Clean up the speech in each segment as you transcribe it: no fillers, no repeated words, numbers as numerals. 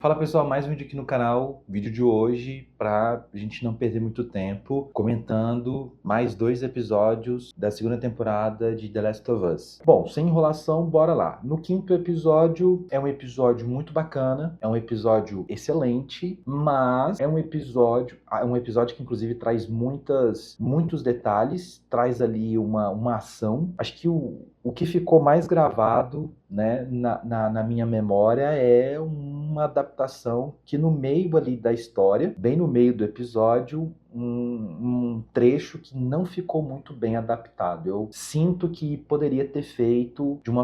Fala pessoal, mais um vídeo aqui no canal, vídeo de hoje pra gente não perder muito tempo comentando mais 2 episódios da segunda temporada de The Last of Us. Bom, sem enrolação, bora lá. No quinto episódio é um episódio muito bacana, é um episódio excelente, mas é um episódio que inclusive traz muitos detalhes, traz ali uma ação. Acho que o que ficou mais gravado, né, na minha memória é uma adaptação que no meio ali da história, bem no meio do episódio, um trecho que não ficou muito bem adaptado. Eu sinto que poderia ter feito de uma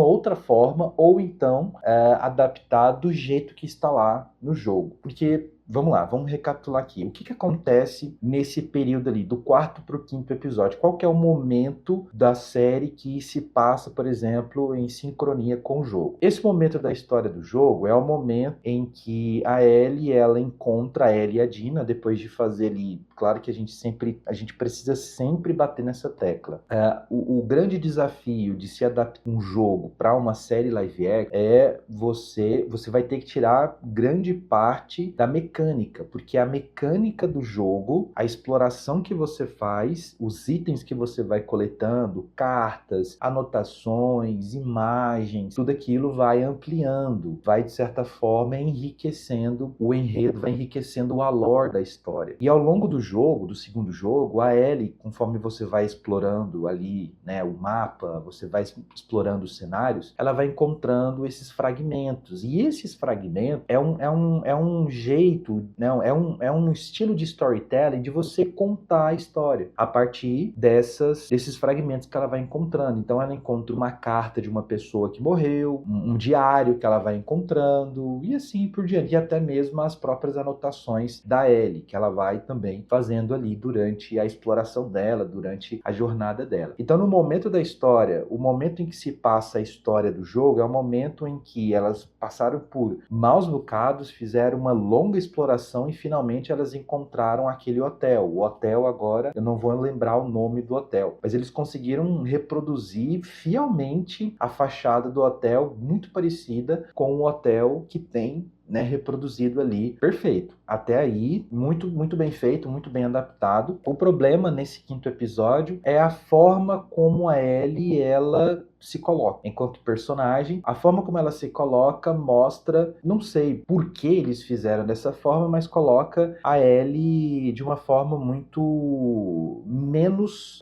outra forma, ou então adaptar do jeito que está lá no jogo. Porque vamos lá, vamos recapitular aqui. O que acontece nesse período ali, do quarto para o quinto episódio? Qual que é o momento da série que se passa, por exemplo, em sincronia com o jogo? Esse momento da história do jogo é o momento em que a Ellie, ela encontra a Ellie e a Dina, depois de fazer ali... Claro que a gente precisa sempre bater nessa tecla. O grande desafio de se adaptar um jogo para uma série live action é você vai ter que tirar grande parte da mecânica, porque a mecânica do jogo, a exploração que você faz, os itens que você vai coletando, cartas, anotações, imagens, tudo aquilo vai ampliando, vai de certa forma enriquecendo o enredo, vai enriquecendo o lore da história. E ao longo do jogo, do segundo jogo, a Ellie, conforme você vai explorando ali, né, o mapa, você vai explorando os cenários, ela vai encontrando esses fragmentos. E esses fragmentos é um jeito, não, é um estilo de storytelling de você contar a história a partir desses fragmentos que ela vai encontrando. Então ela encontra uma carta de uma pessoa que morreu, um diário que ela vai encontrando, e assim por diante, e até mesmo as próprias anotações da Ellie, que ela vai também fazendo ali durante a exploração dela, durante a jornada dela. Então no momento da história, o momento em que se passa a história do jogo é o momento em que elas passaram por maus bocados, fizeram uma longa exploração e finalmente elas encontraram aquele hotel. O hotel agora, eu não vou lembrar o nome do hotel, mas eles conseguiram reproduzir fielmente a fachada do hotel, muito parecida com o hotel que tem, né, reproduzido ali, perfeito. Até aí, muito bem feito, muito bem adaptado. O problema nesse quinto episódio é a forma como a Ellie, ela se coloca enquanto personagem. A forma como ela se coloca mostra, não sei por que eles fizeram dessa forma, mas coloca a Ellie de uma forma muito menos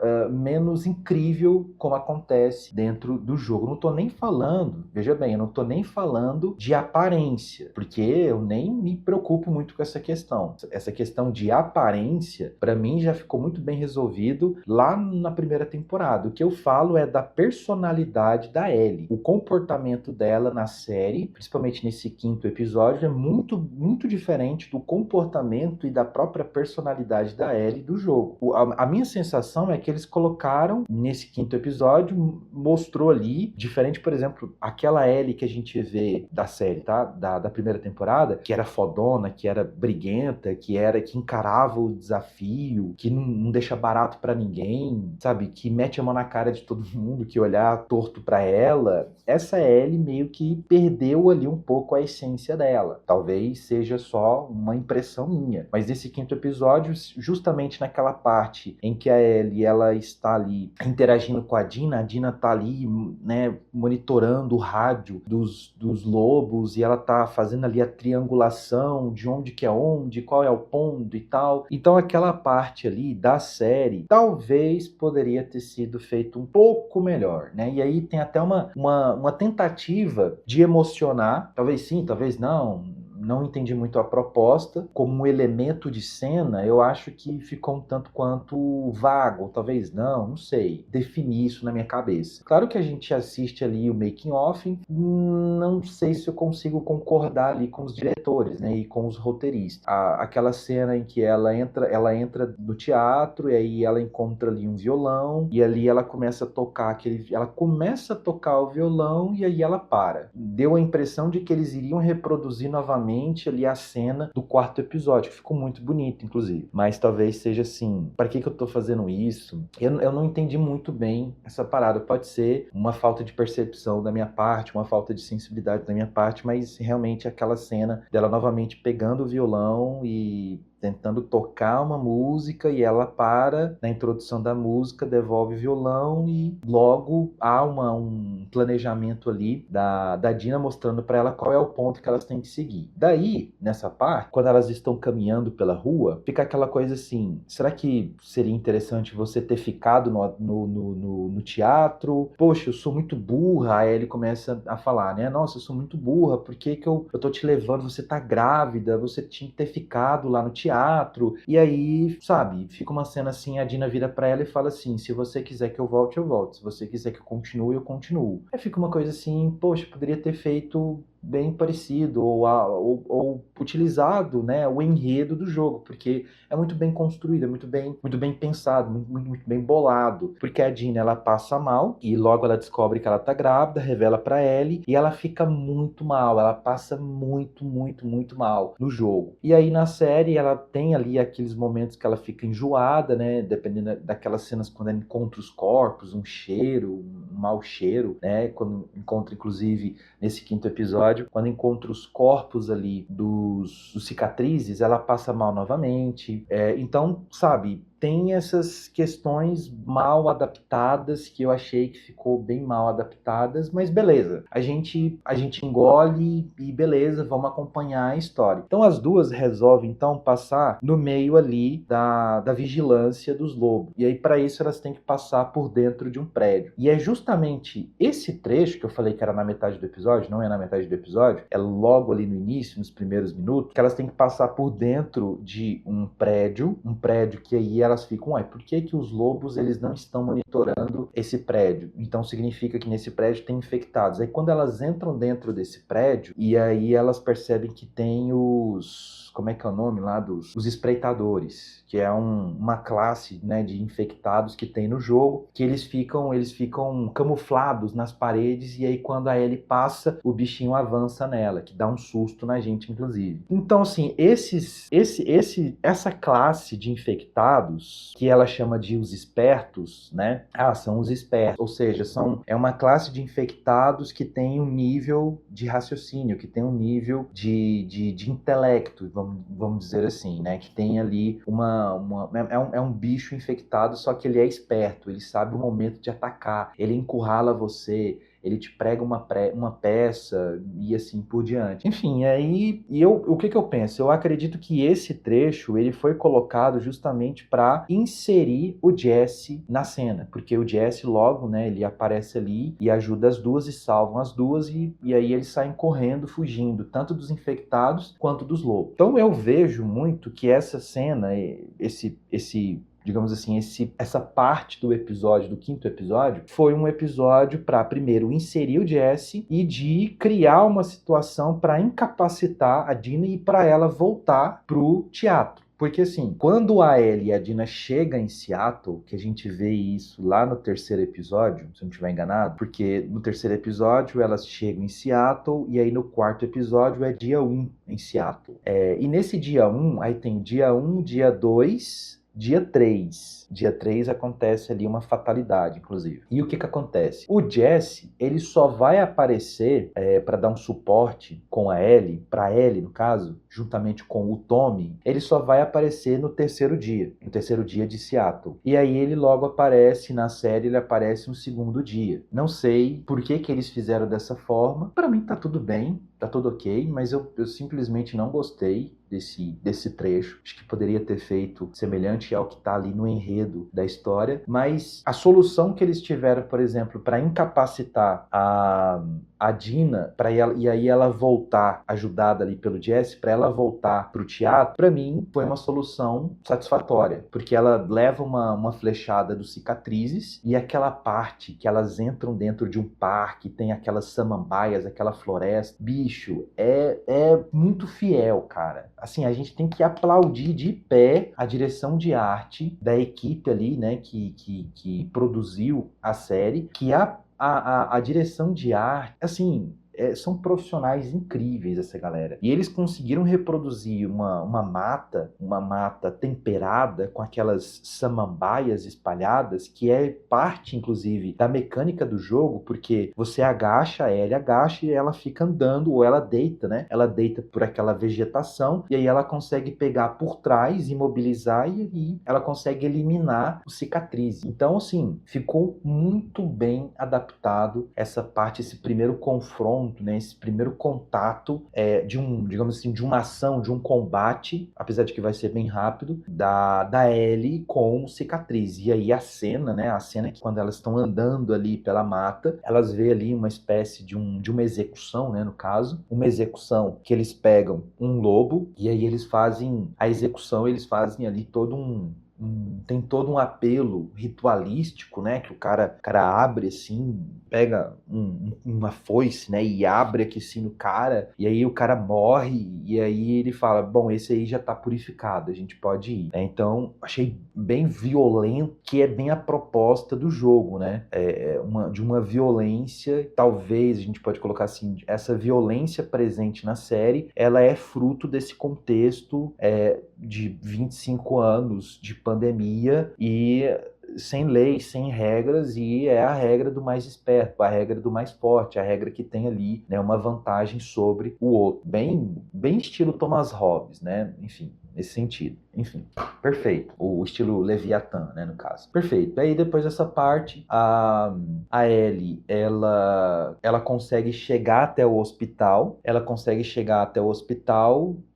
incrível, como acontece dentro do jogo. Não tô nem falando, veja bem, eu não tô nem falando de aparência, porque eu nem me preocupo muito com essa questão. Essa questão de aparência, para mim, já ficou muito bem resolvido lá na primeira temporada. O que eu falo é da personalidade da Ellie. O comportamento dela na série, principalmente nesse quinto episódio, é muito diferente do comportamento e da própria personalidade da Ellie do jogo. A minha sensação é que eles colocaram nesse quinto episódio, mostrou ali, diferente, por exemplo, aquela Ellie que a gente vê da série, tá? Da primeira temporada, que era fodona, que era briguenta, que encarava o desafio, que não deixa barato pra ninguém, sabe? Que mete a mão na cara de todo mundo, que olhar torto pra ela. Essa Ellie meio que perdeu ali um pouco a essência dela. Talvez seja só uma impressão minha. Mas nesse quinto episódio, justamente naquela parte em que a Ellie, ela está ali interagindo com a Dina tá ali, né, monitorando o rádio dos lobos, e ela tá fazendo ali a triangulação de onde que é onde, qual é o ponto e tal. Então aquela parte ali da série talvez poderia ter sido feito um pouco melhor, né? E aí tem até uma tentativa de emocionar, talvez sim, talvez não entendi muito a proposta. Como um elemento de cena, eu acho que ficou um tanto quanto vago, talvez não sei definir isso na minha cabeça. Claro que a gente assiste ali o making of, não sei se eu consigo concordar ali com os diretores, né, e com os roteiristas. Aquela cena em que ela entra no teatro, e aí ela encontra ali um violão, e ali ela começa a tocar o violão, e aí ela para. Deu a impressão de que eles iriam reproduzir novamente novamente ali a cena do quarto episódio, que ficou muito bonito, inclusive. Mas talvez seja assim, para que eu tô fazendo isso? Eu não entendi muito bem essa parada. Pode ser uma falta de percepção da minha parte, uma falta de sensibilidade da minha parte, mas realmente aquela cena dela novamente pegando o violão e tentando tocar uma música, e ela para na introdução da música, devolve o violão e logo há um planejamento ali da Dina mostrando para ela qual é o ponto que elas têm que seguir. Daí, nessa parte, quando elas estão caminhando pela rua, fica aquela coisa assim, será que seria interessante você ter ficado no teatro? Poxa, eu sou muito burra. Aí ele começa a falar, né? Nossa, eu sou muito burra, por que que eu tô te levando? Você tá grávida, você tinha que ter ficado lá no teatro. E aí, sabe, fica uma cena assim, a Dina vira pra ela e fala assim, se você quiser que eu volte, eu volto. Se você quiser que eu continue, eu continuo. Aí fica uma coisa assim, poxa, poderia ter feito bem parecido ou utilizado, né, o enredo do jogo, porque é muito bem construído, é muito bem pensado, muito bem bolado, porque a Dina, ela passa mal e logo ela descobre que ela tá grávida, revela pra Ellie e ela fica muito mal, ela passa muito mal no jogo. E aí na série ela tem ali aqueles momentos que ela fica enjoada, né, dependendo daquelas cenas quando ela encontra os corpos, um cheiro, um mau cheiro, né, quando encontra inclusive nesse quinto episódio, quando encontra os corpos ali dos cicatrizes, ela passa mal novamente. Então, sabe, tem essas questões mal adaptadas que eu achei que ficou bem mal adaptadas, mas beleza. A gente engole e beleza, vamos acompanhar a história. Então as duas resolvem então passar no meio ali da vigilância dos lobos. E aí para isso elas têm que passar por dentro de um prédio. E é justamente esse trecho que eu falei que era na metade do episódio, não é na metade do episódio, é logo ali no início, nos primeiros minutos, que elas têm que passar por dentro de um prédio que aí elas ficam, por que que os lobos eles não estão monitorando esse prédio? Então significa que nesse prédio tem infectados. Aí quando elas entram dentro desse prédio, e aí elas percebem que tem como é que é o nome lá os espreitadores, que é uma classe, né, de infectados que tem no jogo, que eles ficam camuflados nas paredes, e aí quando a Ellie passa, o bichinho avança nela, que dá um susto na gente, inclusive. Então, assim, essa classe de infectados, que ela chama de os espertos, né? São os espertos, ou seja, é uma classe de infectados que tem um nível de raciocínio, que tem um nível de intelecto, vamos dizer assim, né? Que tem ali é um bicho infectado, só que ele é esperto, ele sabe o momento de atacar, ele encurrala você, ele te prega uma peça e assim por diante. Enfim, aí o que eu penso? Eu acredito que esse trecho ele foi colocado justamente para inserir o Jesse na cena, porque o Jesse logo, né, ele aparece ali e ajuda as duas e salvam as duas e aí eles saem correndo, fugindo, tanto dos infectados quanto dos lobos. Então eu vejo muito que essa cena, digamos assim, essa parte do episódio, do quinto episódio, foi um episódio para, primeiro, inserir o Jesse e de criar uma situação para incapacitar a Dina e para ela voltar pro teatro. Porque assim, quando a Ellie e a Dina chegam em Seattle, que a gente vê isso lá no terceiro episódio, se eu não estiver enganado, porque no terceiro episódio elas chegam em Seattle e aí no quarto episódio é dia 1 em Seattle. E nesse dia 1, aí tem dia 1, dia 2... Dia 3. Dia 3 acontece ali uma fatalidade, inclusive. E o que acontece? O Jesse, ele só vai aparecer para dar um suporte com a Ellie, para Ellie, no caso, juntamente com o Tommy, ele só vai aparecer no terceiro dia de Seattle. E aí ele logo aparece na série, ele aparece no segundo dia. Não sei por que eles fizeram dessa forma. Para mim tá tudo bem, tá tudo ok, mas eu simplesmente não gostei desse trecho. Acho que poderia ter feito semelhante ao que está ali no enredo da história, mas a solução que eles tiveram, por exemplo, para incapacitar a Dina, e aí ela voltar, ajudada ali pelo Jesse, para ela voltar pro teatro, para mim foi uma solução satisfatória, porque ela leva uma flechada dos cicatrizes, e aquela parte que elas entram dentro de um parque, tem aquelas samambaias, aquela floresta, bicho, é muito fiel, cara. Assim, a gente tem que aplaudir de pé a direção de arte da equipe ali, né, que produziu a série, que a direção de arte, assim, são profissionais incríveis essa galera. E eles conseguiram reproduzir uma mata temperada com aquelas samambaias espalhadas, que é parte, inclusive, da mecânica do jogo, porque você agacha, a Ellie agacha e ela fica andando, ou ela deita, né? Ela deita por aquela vegetação e aí ela consegue pegar por trás, imobilizar e aí ela consegue eliminar o cicatriz. Então, assim, ficou muito bem adaptado essa parte, esse primeiro confronto, né? Esse primeiro contato digamos assim, de uma ação, de um combate, apesar de que vai ser bem rápido, da Ellie com cicatriz. E aí a cena, né? A cena que quando elas estão andando ali pela mata, elas vê ali uma espécie de uma execução, né? No caso, uma execução que eles pegam um lobo e aí eles fazem a execução, eles fazem ali tem todo um apelo ritualístico, né? Que o cara abre assim, pega uma foice, né? E abre aqui assim no cara, e aí o cara morre, e aí ele fala: bom, esse aí já tá purificado, a gente pode ir. Então, achei bem violento, que é bem a proposta do jogo, né? De uma violência, talvez a gente pode colocar assim, essa violência presente na série, ela é fruto desse contexto de 25 anos de pandemia e sem leis, sem regras, e é a regra do mais esperto, a regra do mais forte, a regra que tem ali, né, uma vantagem sobre o outro. Bem estilo Thomas Hobbes, né? Enfim, nesse sentido. Enfim, perfeito. O estilo Leviatã, né, no caso. Perfeito. Aí depois dessa parte, a Ellie, ela consegue chegar até o hospital,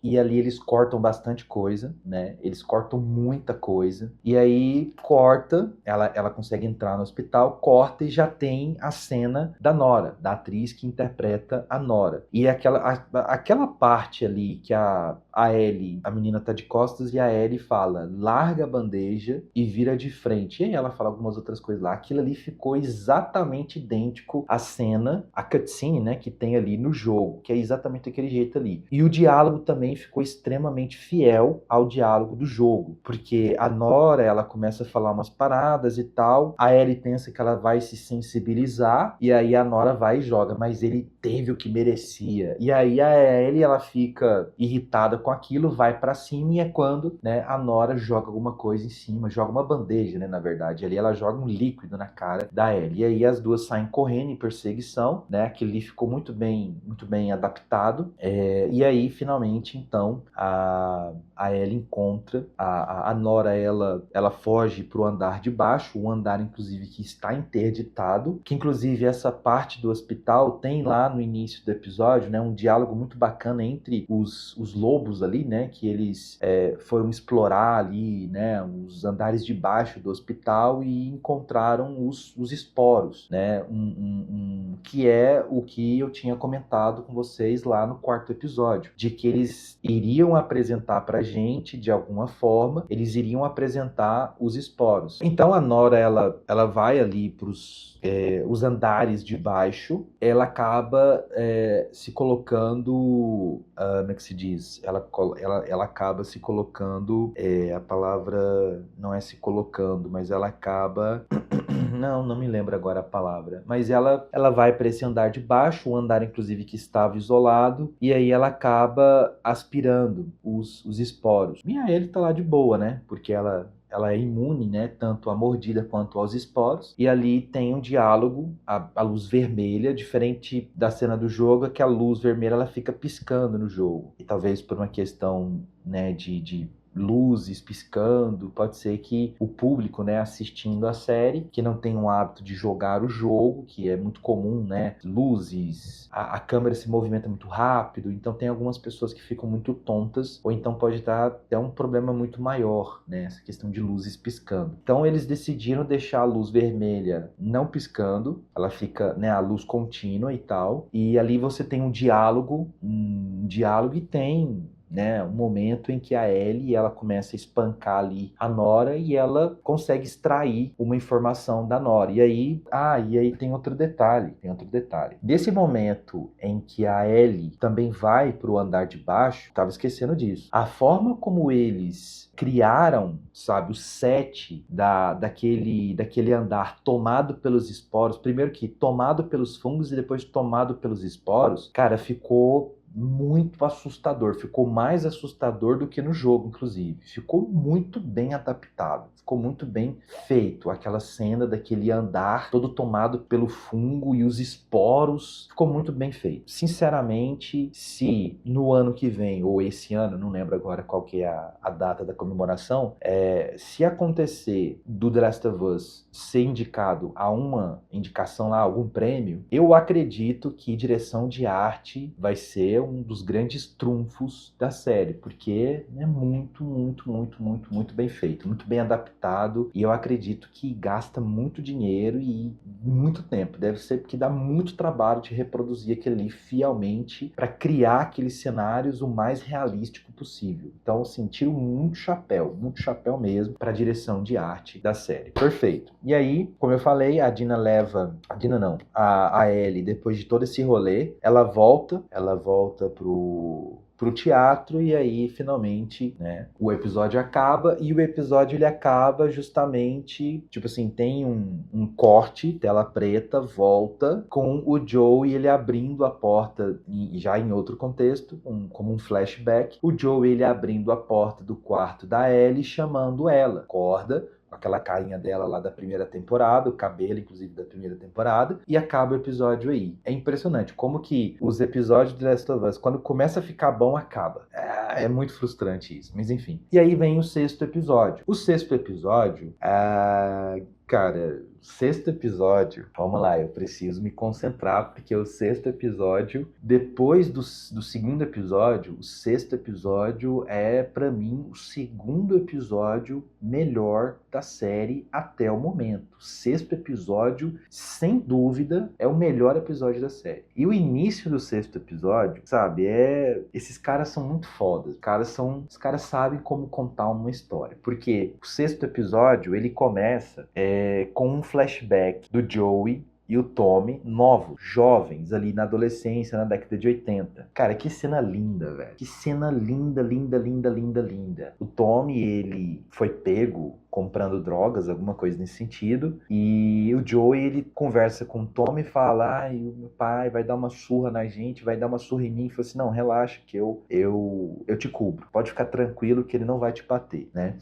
e ali eles cortam bastante coisa, né? Eles cortam muita coisa. E aí corta, ela consegue entrar no hospital, corta e já tem a cena da Nora, da atriz que interpreta a Nora. E aquela parte ali que a Ellie, a menina tá de costas e a Ellie fala: larga a bandeja e vira de frente. E aí ela fala algumas outras coisas lá. Aquilo ali ficou exatamente idêntico à cena, a cutscene, né, que tem ali no jogo, que é exatamente daquele jeito ali. E o diálogo também ficou extremamente fiel ao diálogo do jogo, porque a Nora, ela começa a falar umas paradas e tal, a Ellie pensa que ela vai se sensibilizar, e aí a Nora vai e joga, mas ele teve o que merecia. E aí a Ellie, ela fica irritada com aquilo, vai pra cima, e é quando, né, a Nora joga alguma coisa em cima, joga uma bandeja, né, na verdade, ali ela joga um líquido na cara da Ellie, e aí as duas saem correndo em perseguição, né, aquilo ali ficou muito bem adaptado, e aí finalmente, então, a Ellie encontra a Nora, ela foge pro andar de baixo, o andar inclusive que está interditado, que inclusive essa parte do hospital tem lá no início do episódio, né, um diálogo muito bacana entre os lobos ali, né, que eles foram explorar ali, né, os andares de baixo do hospital e encontraram os esporos, né, que é o que eu tinha comentado com vocês lá no quarto episódio, de que eles iriam apresentar pra gente, de alguma forma, eles iriam apresentar os esporos. Então a Nora, ela vai ali pros os andares de baixo, ela acaba se colocando, como é que se diz? Ela acaba se colocando, a palavra não é se colocando, mas ela acaba... Não me lembro agora a palavra. Mas ela vai para esse andar de baixo, o andar inclusive que estava isolado, e aí ela acaba aspirando os esporos. E aí ele tá lá de boa, né? Porque ela é imune, né, tanto à mordida quanto aos esporos, e ali tem um diálogo, a luz vermelha, diferente da cena do jogo, é que a luz vermelha ela fica piscando no jogo, e talvez por uma questão, né, de luzes piscando, pode ser que o público, né, assistindo a série, que não tem o hábito de jogar o jogo, que é muito comum, né, luzes, a câmera se movimenta muito rápido, então tem algumas pessoas que ficam muito tontas, ou então pode estar até um problema muito maior, né, essa questão de luzes piscando. Então eles decidiram deixar a luz vermelha não piscando, ela fica, né, a luz contínua e tal, e ali você tem um diálogo e tem né? Um momento em que a Ellie, ela começa a espancar ali a Nora e ela consegue extrair uma informação da Nora. E aí tem outro detalhe, Desse momento em que a Ellie também vai para o andar de baixo, tava esquecendo disso. A forma como eles criaram, sabe, o set daquele andar tomado pelos esporos, primeiro que tomado pelos fungos e depois tomado pelos esporos, cara, ficou muito assustador, ficou mais assustador do que no jogo, inclusive. Ficou muito bem adaptado, ficou muito bem feito. Aquela cena daquele andar todo tomado pelo fungo e os esporos, ficou muito bem feito. Sinceramente, se no ano que vem, ou esse ano, não lembro agora qual que é a data da comemoração, se acontecer do The Last of Us ser indicado a uma indicação lá, algum prêmio, eu acredito que direção de arte vai ser um dos grandes trunfos da série, porque é muito, muito, muito, muito, muito bem feito, muito bem adaptado, e eu acredito que gasta muito dinheiro e muito tempo. Deve ser porque dá muito trabalho de reproduzir aquilo ali fielmente para criar aqueles cenários o mais realístico possível. Então, assim, tiro muito chapéu mesmo para a direção de arte da série. Perfeito. E aí, como eu falei, a Ellie, depois de todo esse rolê, ela volta pro teatro, e aí finalmente, né, o episódio acaba, e o episódio ele acaba justamente, tipo assim, tem um corte, tela preta, volta com o Joe ele abrindo a porta, já em outro contexto, como um flashback, o Joe ele abrindo a porta do quarto da Ellie, chamando ela, acorda, com aquela carinha dela lá da primeira temporada, o cabelo, inclusive, da primeira temporada, e acaba o episódio aí. É impressionante como que os episódios de The Last of Us, quando começa a ficar bom, acaba. É muito frustrante isso, mas enfim. E aí vem o sexto episódio. O sexto episódio, cara, sexto episódio, vamos lá, eu preciso me concentrar, porque o sexto episódio, depois do segundo episódio, o sexto episódio é, pra mim, o segundo episódio melhor da série até o momento. O sexto episódio, sem dúvida, é o melhor episódio da série. E o início do sexto episódio, sabe, esses caras são muito fodas. Os caras sabem como contar uma história. Porque o sexto episódio, ele começa com um flashback do Joey e o Tommy, novos, jovens, ali na adolescência, na década de 80. Cara, que cena linda, velho. Que cena linda, linda, linda, linda, linda. O Tommy, ele foi pego comprando drogas, alguma coisa nesse sentido, e o Joey, ele conversa com o Tommy e fala, o meu pai vai dar uma surra na gente, vai dar uma surra em mim, e fala assim, não, relaxa que eu te cubro, pode ficar tranquilo que ele não vai te bater, né?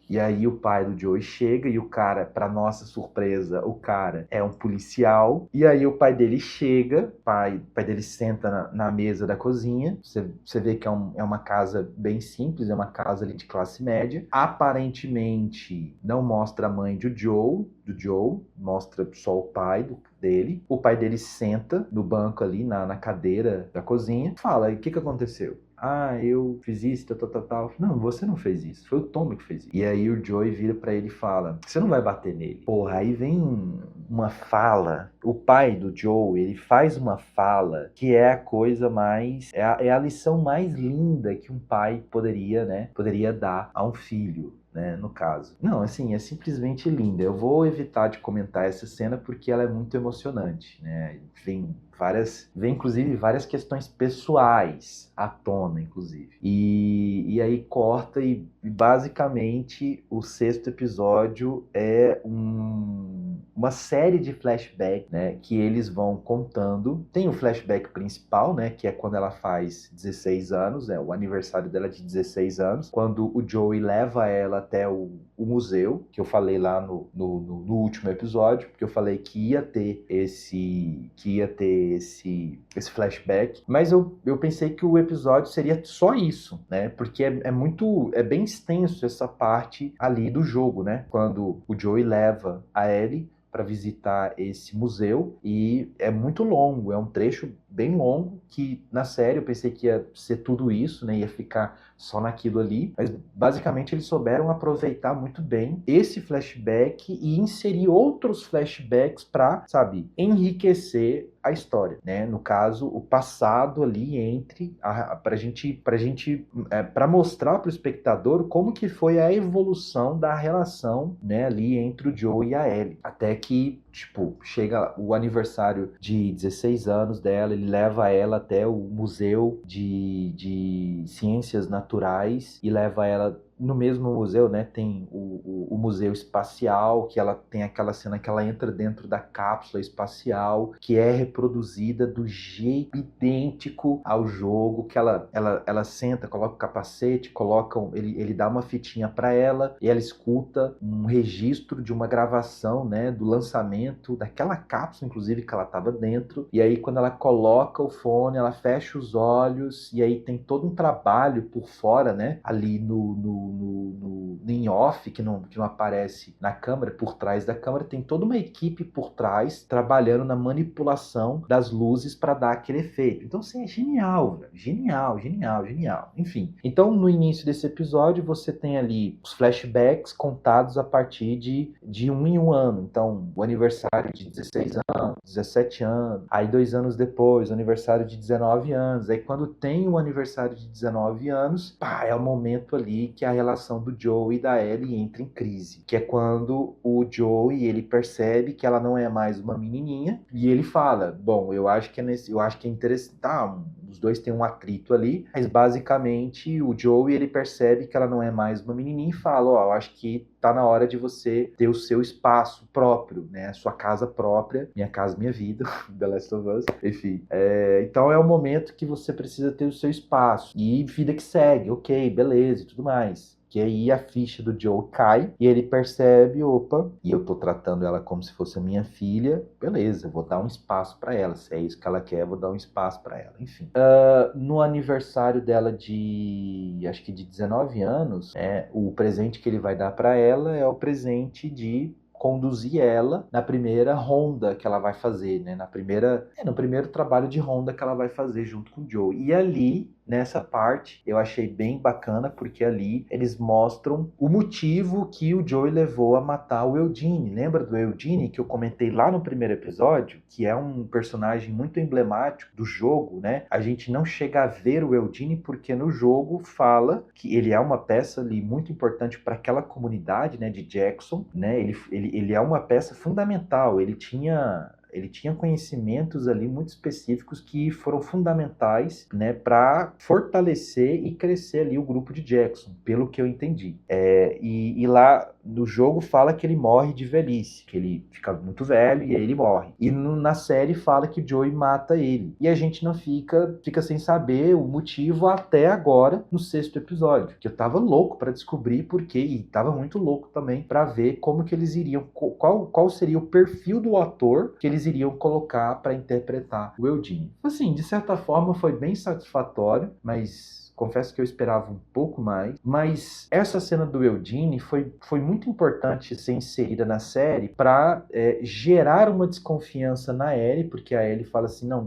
E aí o pai do Joey chega e o cara, pra nossa surpresa, o cara é um policial. E aí o pai dele chega, o pai dele senta na mesa da cozinha. Você vê que é uma casa bem simples, é uma casa ali de classe média. Aparentemente não mostra a mãe do Joe, mostra só o pai dele. O pai dele senta no banco ali, na cadeira da cozinha. Fala, e o que aconteceu? Eu fiz isso, tal. Não, você não fez isso. Foi o Tommy que fez isso. E aí o Joey vira pra ele e fala, você não vai bater nele. Porra, aí vem uma fala. O pai do Joe, ele faz uma fala que é a coisa mais... É a lição mais linda que um pai poderia dar a um filho. Né, no caso. Não, assim, é simplesmente linda. Eu vou evitar de comentar essa cena porque ela é muito emocionante, né? Vem inclusive várias questões pessoais à tona, inclusive. E aí corta e basicamente o sexto episódio é uma série de flashbacks, né, que eles vão contando. Tem o flashback principal, né, que é quando ela faz 16 anos, o aniversário dela de 16 anos, quando o Joey leva ela até o museu, que eu falei lá no último episódio, que eu falei que ia ter esse flashback, mas eu pensei que o episódio seria só isso, né, porque é bem extenso essa parte ali do jogo, né, quando o Joey leva a Ellie para visitar esse museu, e é muito longo, é um trecho bem longo, que na série eu pensei que ia ser tudo isso, né? Ia ficar só naquilo ali, mas basicamente eles souberam aproveitar muito bem esse flashback e inserir outros flashbacks para, sabe, enriquecer a história, né? No caso, o passado ali entre para mostrar para o espectador como que foi a evolução da relação, né, ali entre o Joe e a Ellie, até que tipo, chega o aniversário de 16 anos dela, ele leva ela até o Museu de Ciências Naturais e leva ela no mesmo museu, né, tem o Museu Espacial, que ela tem aquela cena que ela entra dentro da cápsula espacial, que é reproduzida do jeito idêntico ao jogo, que ela senta, coloca o capacete, ele dá uma fitinha para ela, e ela escuta um registro de uma gravação, né, do lançamento daquela cápsula, inclusive, que ela estava dentro, e aí quando ela coloca o fone, ela fecha os olhos, e aí tem todo um trabalho por fora, né, ali no em off, que não aparece na câmera, por trás da câmera, tem toda uma equipe por trás trabalhando na manipulação das luzes para dar aquele efeito. Então, assim, é genial, velho. Genial, genial, genial. Enfim, então no início desse episódio você tem ali os flashbacks contados a partir de um em um ano. Então, o aniversário de 16 anos, 17 anos, aí 2 anos depois, o aniversário de 19 anos. Aí quando tem o aniversário de 19 anos, pá, é o momento ali que a relação do Joe e da Ellie entra em crise, que é quando o Joe, ele percebe que ela não é mais uma menininha, e ele fala, bom, eu acho que é interessante, tá, os dois têm um atrito ali, mas basicamente o Joe, ele percebe que ela não é mais uma menininha e fala, ó, eu acho que tá na hora de você ter o seu espaço próprio, né, a sua casa própria, minha casa, minha vida, The Last of Us, enfim. Então é o momento que você precisa ter o seu espaço, e vida que segue, ok, beleza e tudo mais. Que aí a ficha do Joe cai e ele percebe, opa, e eu tô tratando ela como se fosse a minha filha, beleza, eu vou dar um espaço para ela, se é isso que ela quer, eu vou dar um espaço para ela, enfim. No aniversário dela acho que de 19 anos, o presente que ele vai dar para ela é o presente de conduzir ela na primeira ronda que ela vai fazer, né? No primeiro trabalho de ronda que ela vai fazer junto com o Joe. E ali, nessa parte, eu achei bem bacana, porque ali eles mostram o motivo que o Joey levou a matar o Eugene. Lembra do Eugene que eu comentei lá no primeiro episódio? Que é um personagem muito emblemático do jogo, né? A gente não chega a ver o Eugene porque no jogo fala que ele é uma peça ali muito importante para aquela comunidade, né, de Jackson, né? Ele é uma peça fundamental. Ele tinha conhecimentos ali muito específicos que foram fundamentais, né, para fortalecer e crescer ali o grupo de Jackson, pelo que eu entendi. E lá no jogo fala que ele morre de velhice, que ele fica muito velho e aí ele morre. E na série fala que Joey mata ele. E a gente não fica sem saber o motivo até agora, no 6º episódio. Que eu tava louco para descobrir por quê, e tava muito louco também para ver como que eles iriam, qual seria o perfil do ator que eles iriam colocar para interpretar o Eugene. Assim, de certa forma foi bem satisfatório, mas confesso que eu esperava um pouco mais, mas essa cena do Eugene foi muito importante ser inserida na série para gerar uma desconfiança na Ellie, porque a Ellie fala assim, não,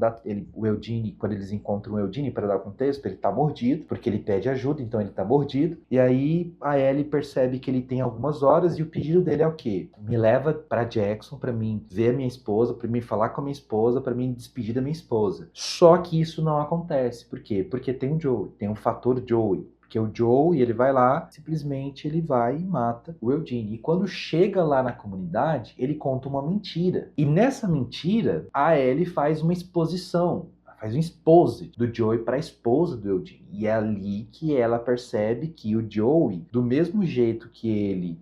o Eugene, quando eles encontram o Eugene, para dar contexto, ele tá mordido, porque ele pede ajuda, então ele tá mordido, e aí a Ellie percebe que ele tem algumas horas, e o pedido dele é o quê? Me leva para Jackson, para mim ver a minha esposa, para mim falar com a minha esposa, para mim despedir da minha esposa. Só que isso não acontece. Por quê? Porque tem o Joey, tem um fator Joey. Porque o Joe, ele vai lá, simplesmente ele vai e mata o Eugene. E quando chega lá na comunidade, ele conta uma mentira. E nessa mentira, a Ellie faz uma exposição, faz um expose do Joey para a esposa do Eugene. E é ali que ela percebe que o Joey, do mesmo jeito que ele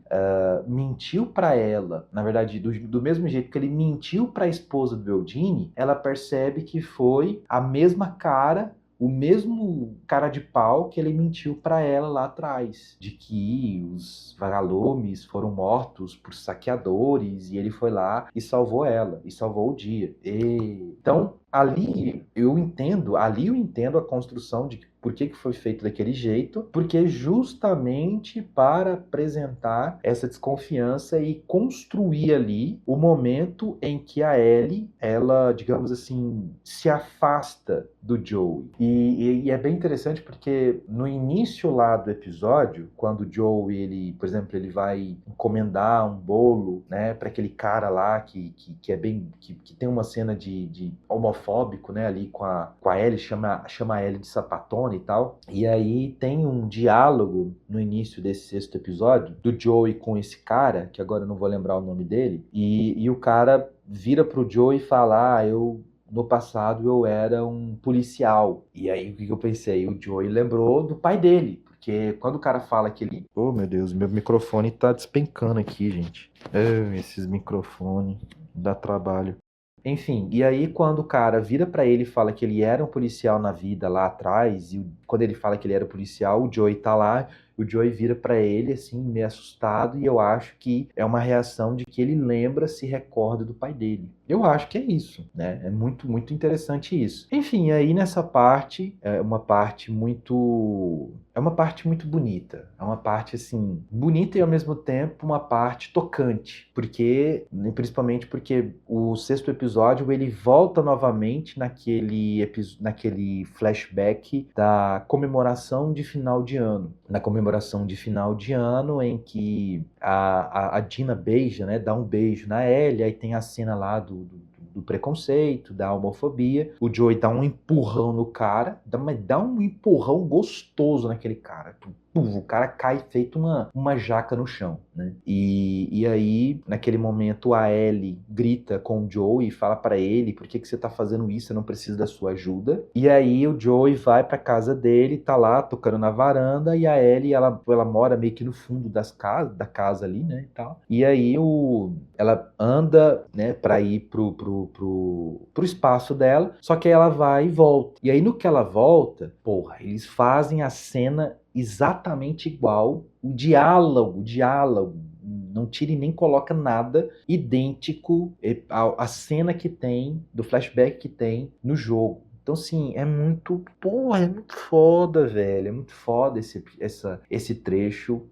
mentiu para ela, na verdade, do mesmo jeito que ele mentiu para a esposa do Eugene, ela percebe que foi a mesma cara, o mesmo cara de pau que ele mentiu para ela lá atrás, de que os vagalumes foram mortos por saqueadores e ele foi lá e salvou ela, e salvou o dia. Então, ali eu entendo a construção de por que foi feito daquele jeito, porque justamente para apresentar essa desconfiança e construir ali o momento em que a Ellie, ela, digamos assim, se afasta do Joey. E é bem interessante porque no início lá do episódio, quando o Joey, ele, por exemplo, ele vai encomendar um bolo, né, para aquele cara lá que é bem, que tem uma cena de homofóbico, né, ali com a Ellie, chama a Ellie de sapatona e tal. E aí tem um diálogo no início desse sexto episódio do Joey com esse cara, que agora eu não vou lembrar o nome dele, e o cara vira pro Joey e fala: no passado eu era um policial. E aí o que eu pensei? O Joey lembrou do pai dele. Porque quando o cara fala que ele. Oh, meu Deus, meu microfone tá despencando aqui, gente. Esses microfones dá trabalho. Enfim, e aí quando o cara vira pra ele e fala que ele era um policial na vida lá atrás, e quando ele fala que ele era policial, o Joey tá lá, o Joey vira pra ele assim, meio assustado, e eu acho que é uma reação de que ele lembra, se recorda do pai dele. Eu acho que é isso, né? É muito, muito interessante isso. Enfim, aí nessa parte, é uma parte muito bonita. É uma parte, assim, bonita e ao mesmo tempo uma parte tocante. Principalmente porque o sexto episódio, ele volta novamente naquele flashback da comemoração de final de ano. Na comemoração de final de ano, em que a Dina beija, né? Dá um beijo na Ellie, aí tem a cena lá do preconceito, da homofobia. O Joey dá um empurrão no cara, mas dá um empurrão gostoso naquele cara. O cara cai feito uma jaca no chão, né? E aí, naquele momento, a Ellie grita com o Joey e fala pra ele: por que você tá fazendo isso? Eu não preciso da sua ajuda. E aí o Joey vai pra casa dele, tá lá tocando na varanda, e a Ellie, ela mora meio que no fundo da casa ali, né, e tal. E aí ela anda, né, pra ir pro espaço dela, só que aí ela vai e volta. E aí no que ela volta, porra, eles fazem a cena exatamente igual, o diálogo, não tira e nem coloca nada idêntico à cena que tem, do flashback que tem no jogo. Então, assim, é muito foda, velho. É muito foda esse trecho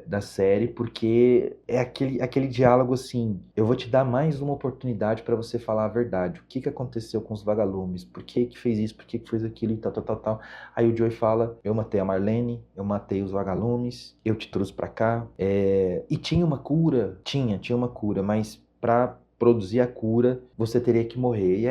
da série, porque é aquele diálogo assim: eu vou te dar mais uma oportunidade para você falar a verdade. O que aconteceu com os vagalumes? Por que fez isso? Por que fez aquilo? E tal, tal, tal, tal. Aí o Joey fala: eu matei a Marlene, eu matei os vagalumes, eu te trouxe pra cá. E tinha uma cura? Tinha uma cura, mas pra produzir a cura, você teria que morrer. E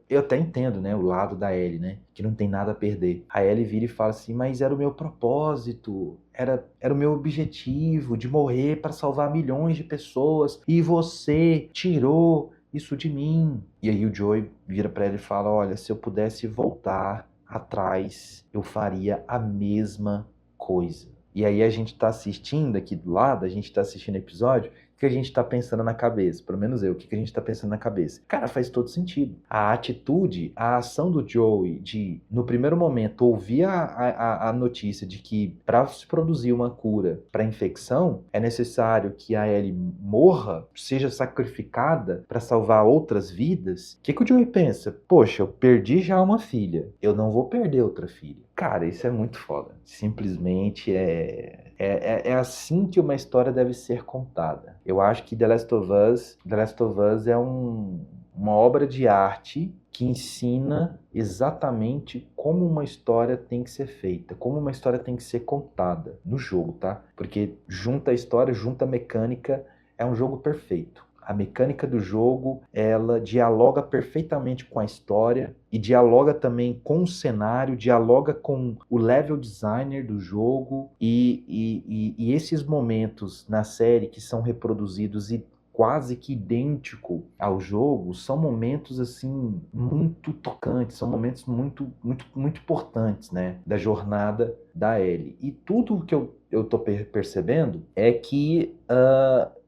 eu até entendo, né, o lado da Ellie, né, que não tem nada a perder. A Ellie vira e fala assim: mas era o meu propósito, era o meu objetivo de morrer para salvar milhões de pessoas, e você tirou isso de mim. E aí o Joey vira para ela e fala: olha, se eu pudesse voltar atrás, eu faria a mesma coisa. E aí a gente tá assistindo aqui do lado, a gente tá assistindo o episódio, o que a gente tá pensando na cabeça? Pelo menos eu, o que a gente tá pensando na cabeça? Cara, faz todo sentido. A atitude, a ação do Joey de, no primeiro momento, ouvir a notícia de que para se produzir uma cura para infecção, é necessário que a Ellie morra, seja sacrificada para salvar outras vidas. O que o Joey pensa? Poxa, eu perdi já uma filha, eu não vou perder outra filha. Cara, isso é muito foda. Simplesmente é assim que uma história deve ser contada. Eu acho que The Last of Us é uma obra de arte que ensina exatamente como uma história tem que ser feita, como uma história tem que ser contada no jogo, tá? Porque junta a história, junta a mecânica, é um jogo perfeito. A mecânica do jogo, ela dialoga perfeitamente com a história e dialoga também com o cenário, dialoga com o level designer do jogo e esses momentos na série que são reproduzidos e quase que idêntico ao jogo, são momentos assim muito tocantes, são momentos muito, muito, muito importantes, né, da jornada da Ellie. E tudo que eu tô percebendo é que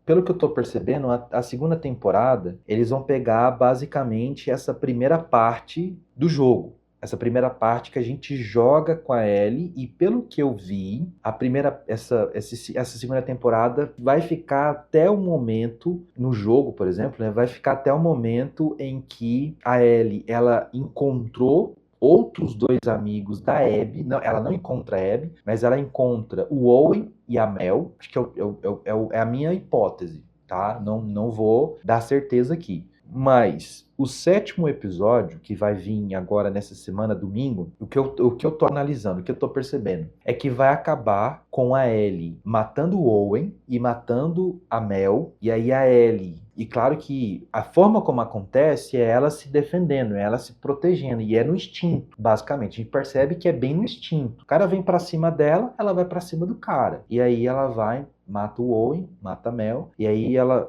pelo que eu tô percebendo, a segunda temporada, eles vão pegar basicamente essa primeira parte do jogo. Essa primeira parte que a gente joga com a Ellie, e pelo que eu vi, essa segunda temporada vai ficar até o momento, no jogo, por exemplo, né, vai ficar até o momento em que a Ellie, ela encontrou outros dois amigos da Abby. Não, ela não encontra a Abby, mas ela encontra o Owen e a Mel. Acho que é a minha hipótese, tá? Não vou dar certeza aqui. Mas o sétimo episódio, que vai vir agora nessa semana, domingo, o que eu tô analisando, o que eu tô percebendo, é que vai acabar com a Ellie matando o Owen e matando a Mel, e aí a Ellie... E claro que a forma como acontece é ela se defendendo, é ela se protegendo, e é no instinto, basicamente. A gente percebe que é bem no instinto. O cara vem pra cima dela, ela vai pra cima do cara. E aí ela vai, mata o Owen, mata a Mel, e aí ela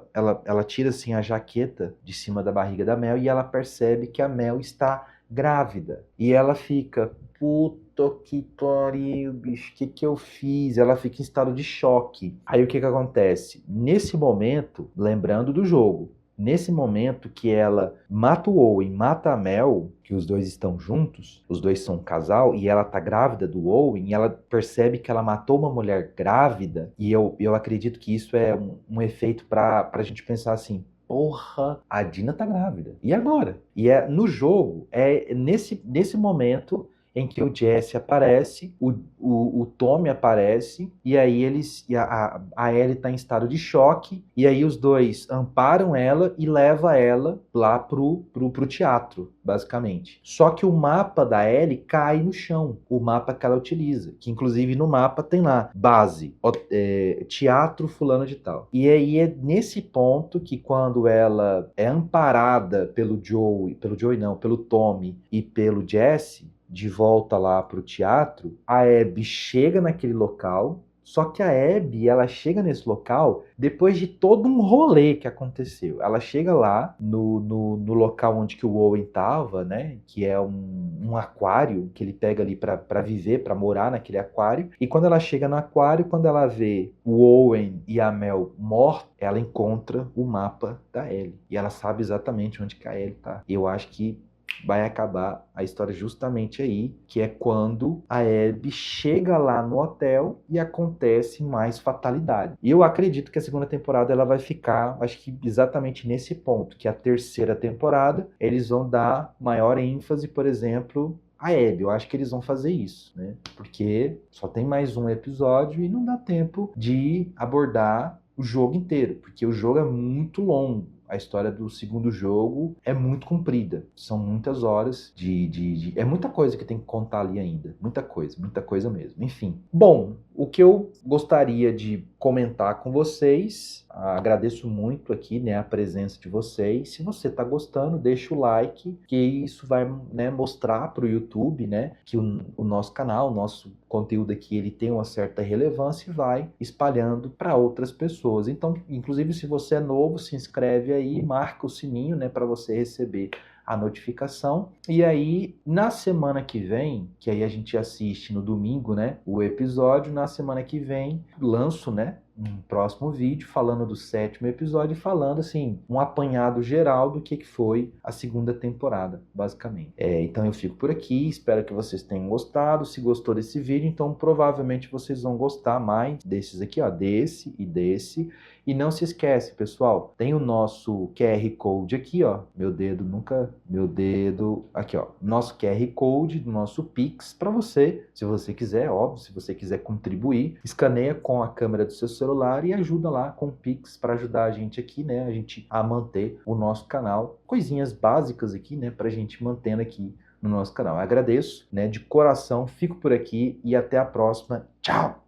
tira assim a jaqueta de cima da barriga da Mel, e ela percebe que a Mel está grávida. E ela fica, puta que pariu, bicho, o que eu fiz? Ela fica em estado de choque. Aí o que acontece? Nesse momento, lembrando do jogo, nesse momento que ela mata o Owen, mata a Mel, que os dois estão juntos, os dois são um casal, e ela tá grávida do Owen, e ela percebe que ela matou uma mulher grávida, e eu acredito que isso é um efeito pra gente pensar assim, porra, a Dina tá grávida. E agora? E no jogo, é nesse momento em que o Jesse aparece, o Tommy aparece, e aí a Ellie tá em estado de choque, e aí os dois amparam ela e levam ela lá pro teatro, basicamente. Só que o mapa da Ellie cai no chão, o mapa que ela utiliza, que inclusive no mapa tem lá, base, teatro fulano de tal. E aí é nesse ponto que quando ela é amparada pelo Tommy e pelo Jesse, de volta lá pro teatro, a Abby chega naquele local, só que a Abby, ela chega nesse local depois de todo um rolê que aconteceu. Ela chega lá no local onde que o Owen tava, né, que é um aquário que ele pega ali pra viver, pra morar naquele aquário, e quando ela chega no aquário, quando ela vê o Owen e a Mel mortos, ela encontra o mapa da Ellie, e ela sabe exatamente onde que a Ellie tá. Eu acho que vai acabar a história justamente aí, que é quando a Abby chega lá no hotel e acontece mais fatalidade. E eu acredito que a segunda temporada ela vai ficar, acho que exatamente nesse ponto, que a terceira temporada eles vão dar maior ênfase, por exemplo, a Abby. Eu acho que eles vão fazer isso, né? Porque só tem mais um episódio e não dá tempo de abordar o jogo inteiro, porque o jogo é muito longo. A história do segundo jogo é muito comprida. São muitas horas É muita coisa que tem que contar ali ainda. Muita coisa mesmo. Enfim. Bom, o que eu gostaria de comentar com vocês, agradeço muito aqui, né, a presença de vocês. Se você está gostando, deixa o like, que isso vai, né, mostrar para o YouTube, né, que o nosso canal, o nosso conteúdo aqui, ele tem uma certa relevância e vai espalhando para outras pessoas. Então, inclusive, se você é novo, se inscreve aí, marca o sininho, né, para você receber a notificação. E aí, na semana que vem, que aí a gente assiste no domingo, né, o episódio, na semana que vem, lanço, né, um próximo vídeo falando do sétimo episódio, falando assim, um apanhado geral do que foi a segunda temporada, basicamente. Então eu fico por aqui, espero que vocês tenham gostado. Se gostou desse vídeo, então provavelmente vocês vão gostar mais desses aqui, ó, desse e desse. E não se esquece, pessoal, tem o nosso QR Code aqui, ó, aqui, ó, nosso QR Code do nosso Pix para você, se você quiser, óbvio, se você quiser contribuir, escaneia com a câmera do seu celular e ajuda lá com o Pix para ajudar a gente aqui, né, a manter o nosso canal, coisinhas básicas aqui, né, pra gente mantendo aqui no nosso canal. Eu agradeço, né, de coração, fico por aqui e até a próxima. Tchau!